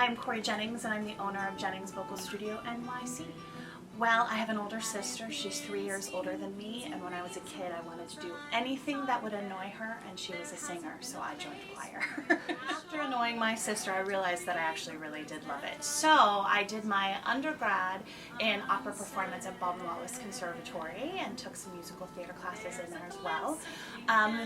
I'm Kori Jennings and I'm the owner of Jennings Vocal Studio NYC. Well, I have an older sister. She's 3 years older than me, and when I was a kid I wanted to do anything that would annoy her, and she was a singer, so I joined choir. After annoying my sister, I realized that I actually really did love it. So I did my undergrad in opera performance at Baldwin Wallace Conservatory and took some musical theater classes in there as well.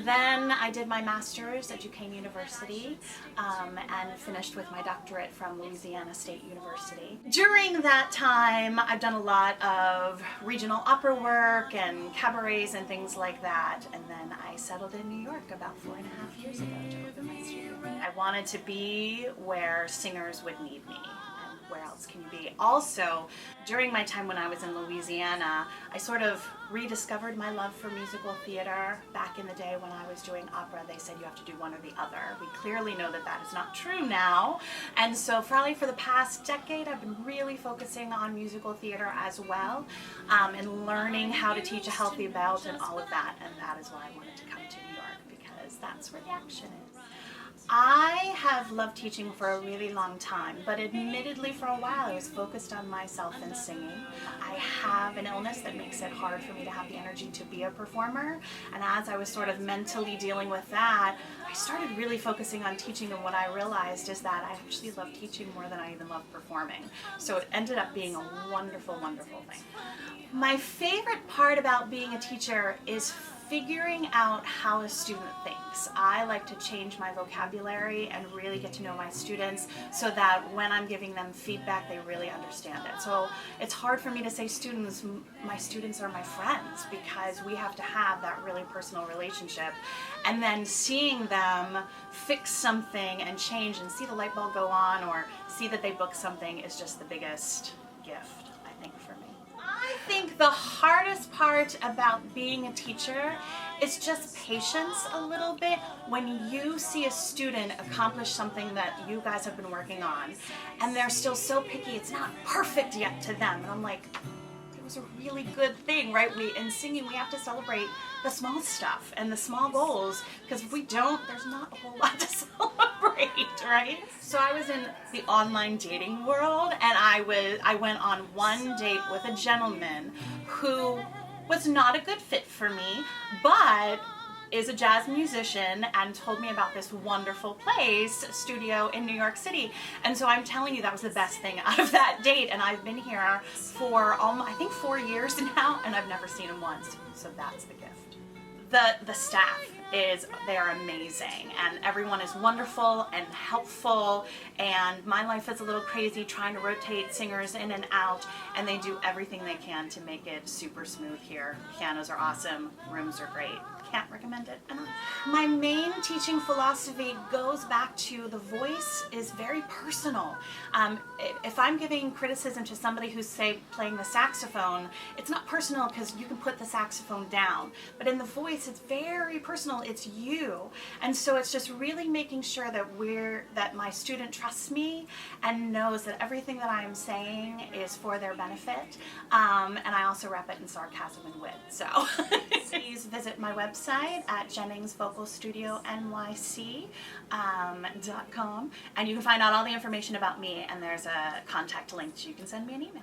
Then I did my master's at Duquesne University and finished with my doctorate from Louisiana State University. During that time, I've done a lot of regional opera work and cabarets and things like that, and then I settled in New York about 4.5 years ago to open my studio. I wanted to be where singers would need me, and where else can you be? Also, during my time when I was in Louisiana, I sort of rediscovered my love for musical theater. Back in the day when I was doing opera, they said you have to do one or the other. We clearly know that that is not true now, and so probably for the past decade I've been really focusing on musical theater as well, and learning how to teach a healthy belt and all of that, and that is why I wanted to come to New York, because that's where the action is. I have loved teaching for a really long time, but admittedly for a while I was focused on myself and singing. I have an illness that makes it hard for me to have the energy to be a performer, and as I was sort of mentally dealing with that, I started really focusing on teaching, and what I realized is that I actually love teaching more than I even love performing. So it ended up being a wonderful, wonderful thing. My favorite part about being a teacher is figuring out how a student thinks. I like to change my vocabulary and really get to know my students so that when I'm giving them feedback they really understand it. So it's hard for me to say students, my students are my friends, because we have to have that really personal relationship, and then seeing them fix something and change and see the light bulb go on or see that they book something is just the biggest gift, I think, for me. I think the hardest part about being a teacher is just patience a little bit. When you see a student accomplish something that you guys have been working on and they're still so picky, it's not perfect yet to them, and I'm like, it was a really good thing, right? In singing we have to celebrate the small stuff and the small goals, because if we don't, there's not a whole lot to celebrate, right? So I was in the online dating world, and I went on one date with a gentleman who was not a good fit for me, but is a jazz musician and told me about this wonderful place, studio in New York City. And so I'm telling you, that was the best thing out of that date, and I've been here for I think 4 years now, and I've never seen him once, so that's the gift. The staff they are amazing, and everyone is wonderful and helpful, and my life is a little crazy trying to rotate singers in and out, and they do everything they can to make it super smooth here. Pianos are awesome, rooms are great. Can't recommend it enough. My main teaching philosophy goes back to the voice is very personal. If I'm giving criticism to somebody who's, say, playing the saxophone, it's not personal because you can put the saxophone down. But in the voice, it's very personal. It's you. And so it's just really making sure that my student trusts me and knows that everything that I am saying is for their benefit. And I also wrap it in sarcasm and wit. So please visit my website at Jennings Vocal Studio NYC.com, and you can find out all the information about me, and there's a contact link so you can send me an email.